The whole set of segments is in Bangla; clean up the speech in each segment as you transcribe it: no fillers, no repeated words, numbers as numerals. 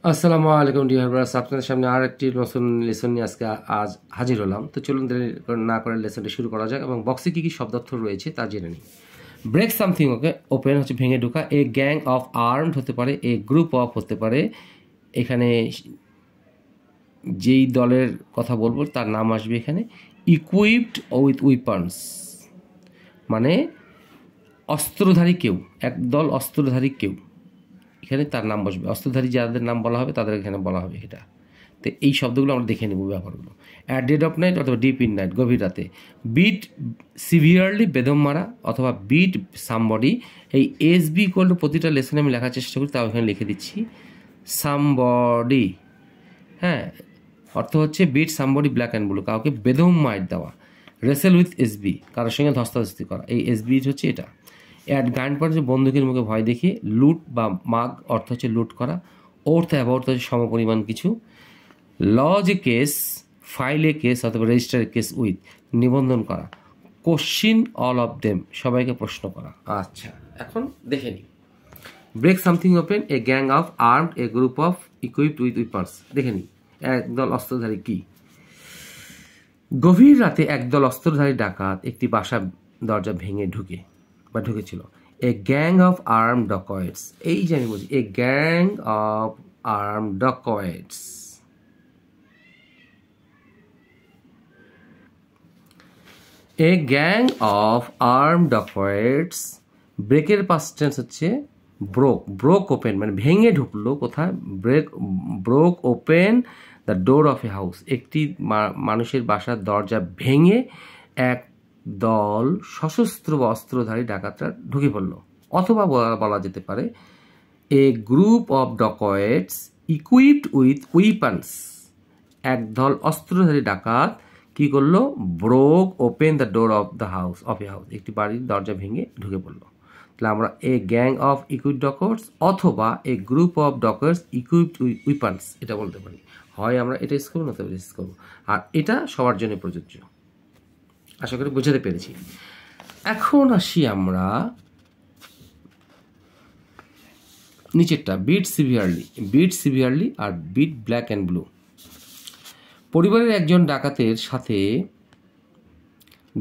আসসালামু আলাইকুম ডিয়ার ব্রাদার্স, আপনাদের সামনে আর একটি নতুন লেসন নিয়ে আজকে আজ হাজির হলাম। তো চলুন দেরি না করে লেসনটি শুরু করা যাক এবং বক্সে কী কী শব্দার্থ রয়েছে তা জেনে নিই। ব্রেক সামথিং, ওকে, ওপেন হচ্ছে ভেঙে ঢোকা। এ গ্যাং অফ আর্মড হতে পারে, এ গ্রুপ অফ হতে পারে। এখানে যেই দলের কথা বলবো তার নাম আসবে এখানে। ইকুইপড উইথ উইপন্স মানে অস্ত্রধারী কেউ, একদল অস্ত্রধারী কেউ, এখানে তার নাম বসবে। অস্ত্রধারী যাদের নাম বলা হবে তাদের এখানে বলা হবে এটা। তো এই শব্দগুলো আমরা দেখে নেব ব্যবহারগুলো। অ্যাট ডেড অফ নাইট অথবা ডিপ ইন নাইট, গভীর রাতে। বিট সিভিয়ারলি, বেদম মারা, অথবা বিট সামবডি। এই এসবি ইকুয়াল টু প্রতিটা লেসনে আমি লেখার চেষ্টা করি, তাও এখানে লিখে দিচ্ছি সামবডি। হ্যাঁ, অর্থ হচ্ছে beat somebody black and blue, কাউকে বেদম মাইট দেওয়া। রেসেল উইথ এসবি, কারোর সঙ্গে ধস্তাধস্তি করা, এই এসবি হচ্ছে এটা। অ্যাট গান পর যে বন্দুকের মুখে ভয় দেখিয়ে। লুট বা মাগ অর্থ হচ্ছে লুট করা। ওর্থ অ্যাবাউট হচ্ছে সমপরিমাণ কিছু। Lodge a case, file a case অথবা রেজিস্টার এ কেস উইথ, নিবন্ধন করা। কোশ্চিন অল অফ দেম, সবাইকে প্রশ্ন করা। আচ্ছা, এখন দেখে নিই। Break something open, a gang of armed, a group of equipped with weapons. দেখে নিই, একদল অস্ত্রধারী কি। গভীর রাতে একদল অস্ত্রধারী ডাকাত একটি বাসার দরজা ভেঙে ঢুকেছিল। A gang of armed dacoits, এই যে আমি বলছি a gang of armed dacoits. A gang of armed dacoits, ব্রেকের পাস্ট টেন্স হচ্ছে ব্রোক ওপেন মানে ভেঙে ঢুকলো। কোথায়? Broke open the door of a house, একটি মানুষের বাসার দরজা ভেঙে এক দল সশস্ত্র বা অস্ত্রধারী ডাকাতরা ঢুকে পড়লো। অথবা বলা যেতে পারে a group of dacoits equipped with weapons, একদল অস্ত্রধারী ডাকাত কি করলো? Broke open the door of the house of a house, একটি বাড়ির দরজা ভেঙে ঢুকে পড়লো। তাহলে আমরা a gang of equipped dacoits অথবা a group of dacoits equipped weapons এটা বলতে পারি। হয় আমরা এটা ইউজ করবো, না তবে ইউজ করবো। আর এটা সবার জন্য প্রযোজ্য। আশা করি বোঝাতে পেরেছি। এখন আসি আমরা নিচেরটা, বিট সিভিয়ারলি আর বিট ব্ল্যাক অ্যান্ড ব্লু। পরিবারের একজন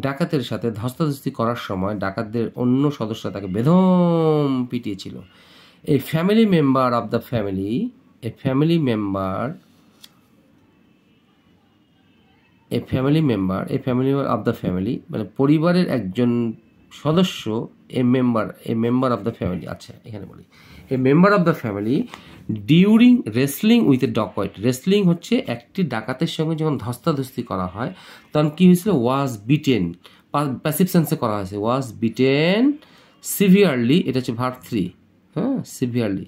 ডাকাতের সাথে ধস্তাধস্তি করার সময় ডাকাতদের অন্য সদস্যরা তাকে বেদম পিটিয়েছিল। A family member of the family মানে পরিবারের একজন সদস্য, a member of the family. আচ্ছা, এখানে বলি a member of the family during wrestling with a dacoit. Wrestling হচ্ছে একটি ডাকাতের সঙ্গে যখন ধস্তাধস্তি করা হয় তখন কি হয়েছিল? ওয়াজ বিটেন, প্যাসিভ সেন্সে করা হয়েছে। ওয়াজ বিটেন সিভিয়ারলি, এটা হচ্ছে ভার্ব 3। হ্যাঁ, সিভিয়ারলি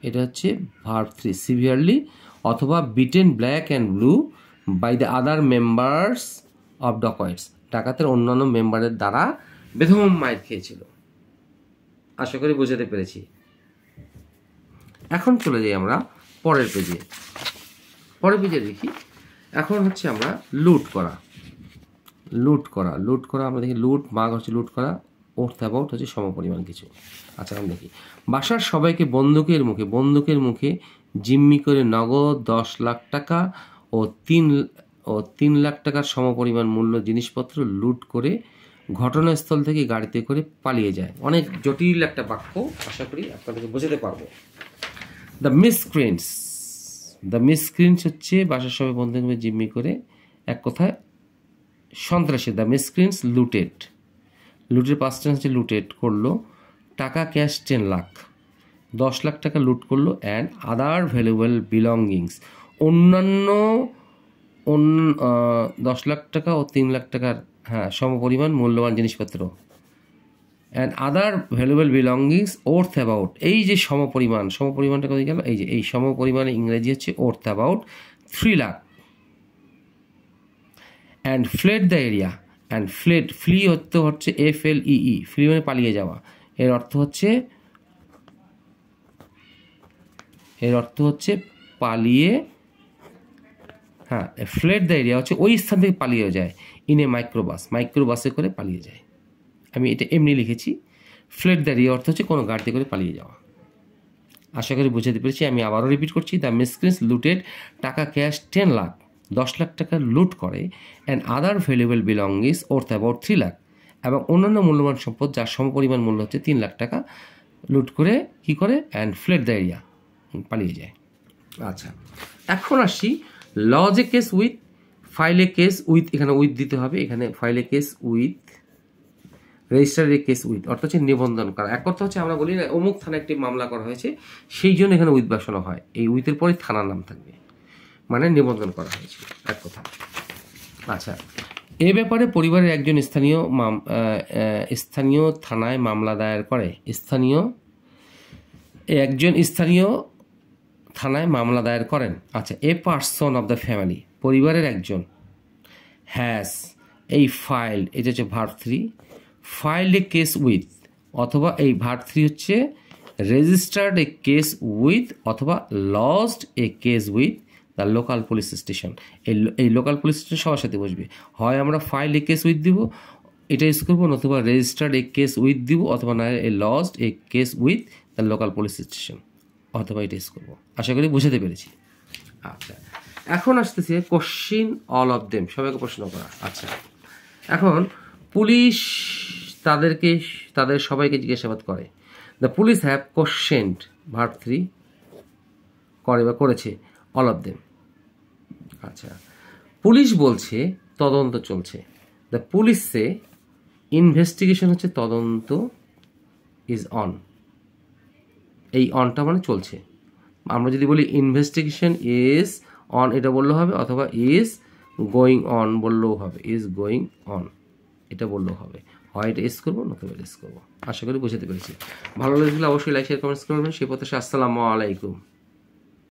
এটা হচ্ছে ভার্ব 3, সিভিয়ারলি। অথবা beaten black and blue by the other members of dacoits, ডাকাতের অন্যান্য মেম্বারের দ্বারা বেদম মাইর খেয়েছিল। আশা করি বোঝাতে পেরেছি। এখন চলে যাই আমরা পরের পেজে দেখি। এখন হচ্ছে আমরা লুট করা আমরা দেখি। লুট মাগ হচ্ছে লুট করা, ওর্থ অ্যাবাউট হচ্ছে সমপরিমাণ কিছু। আচ্ছা, আমরা দেখি। বাসার সবাইকে বন্দুকের মুখে জিম্মি করে নগদ 10 লাখ টাকা ও 3 লাখ টাকার সমপরিমাণ মূল্য জিনিসপত্র লুট করে ঘটনাস্থল থেকে গাড়িতে করে পালিয়ে যায়। অনেক জটিল একটা বাক্য, আশা করি আপনাদেরকে বোঝাতে পারবো। দ্য মিসক্রিন্স হচ্ছে বাসার সবাই বন্দুকের জিম্মি করে, এক কথায় সন্ত্রাসী। দ্য মিসক্রিন্স লুটের পাস্ট টেন্স হচ্ছে লুটেড করলো। টাকা ক্যাশ 10 লাখ, 10 লাখ টাকা লুট করলো। অ্যান্ড আদার ভ্যালুয়েবল বিলঙ্গিংস, অন্যান্য 10 লাখ টাকা ও 3 লাখ টাকার সমপরিমাণ মূল্যবান জিনিসপত্র। And other valuable belongings worth about, এই যে সমপরিমাণটা কোথায় গেল? এই যে এই সমপরিমাণে ইংরেজি হচ্ছে worth about 3 lakh. And fled the area, and flee হচ্ছে FLEE, ফ্লি মানে পালিয়ে যাওয়া। এর অর্থ হচ্ছে পালিয়ে, ফ্লেড দ্য এরিয়া হচ্ছে ওই স্থান থেকে পালিয়ে যায়। ইন এ মাইক্রোবাসে করে পালিয়ে যায়। আমি এটা এমনি লিখেছি। ফ্লেড দ্য এরিয়া অর্থ হচ্ছে কোনো গাড়িতে করে পালিয়ে যাওয়া। আশা করি বুঝাতে পেরেছি। আমি আবারও রিপিট করছি, দ্য মিসক্রিয়েন্টস লুটেড টাকা ক্যাশ 10 লাখ, 10 লাখ টাকা লুট করে, and other valuable belongings worth about 3 lakh, এবং অন্যান্য মূল্যবান সম্পদ যার সমপরিমাণ মূল্য হচ্ছে 3 লাখ টাকা লুট করে কী করে, অ্যান্ড ফ্লেড দ্য এরিয়া, পালিয়ে যায়। আচ্ছা, এখন আসি lodge a case with, file a case with, এখানে উইথ দিতে হবে, এখানে file a case with, register a case with, অর্থাৎ হচ্ছে নিবন্ধন করা। এক কথা হচ্ছে আমরা বলি না অমুক থানায় একটি মামলা করা হয়েছে, সেই জন্য এখানে উইথ বসানো হয়, এই উইথের পরে থানার নাম থাকবে, মানে নিবন্ধন করা হয়েছে, এক কথা। আচ্ছা, এ ব্যাপারে পরিবারের একজন স্থানীয় থানায় মামলা দায়ের করে, স্থানীয় থানায় মামলা দায়ের করেন। আচ্ছা, a person of the family, পরিবারের একজন, হ্যাজ এই ফাইল, এটা হচ্ছে verb 3, filed A case with, অথবা এই ভার্ব 3 হচ্ছে রেজিস্টার্ড এ কেস উইথ, অথবা লজড a case with the local police station. এই লোকাল পুলিশ স্টেশন সবার সাথে বসবে, হয় আমরা ফাইল এ কেস উইথ দিব, এটা ইউজ করবো, নতুবা রেজিস্টার্ড এ কেস উইথ দিব, অথবা না a lodged a case with the local police station, অথবা এটা ইউজ করবো। আশা করি বুঝাতে পেরেছি। আচ্ছা, এখন আসতেছে কোশ্চিন অল অফ দেম, সবাইকে প্রশ্ন করা। আচ্ছা, এখন পুলিশ তাদের সবাইকে জিজ্ঞাসাবাদ করে। দ্য পুলিশ হ্যাভ কোশ্চেনড, ভার্ব 3 করে বা করেছে, অল অফ দেম। আচ্ছা, পুলিশ বলছে তদন্ত চলছে। দ্য পুলিশ সে ইনভেস্টিগেশন হচ্ছে তদন্ত, ইজ অন, এই অনটা মানে চলছে। আমরা যদি বলি ইনভেস্টিগেশন ইজ অন, এটা বললেও হবে, অথবা ইজ গোয়িং অন বললেও হবে, ইজ গোয়িং অন এটা বললেও হবে, হয় এটা এস করবো, নতুবা এস করবো। আশা করি বুঝতে পেরেছি। ভালো লাগলে অবশ্যই লাইক শেয়ার কমেন্টস করবেন। সেই পথে আসসালামু আলাইকুম।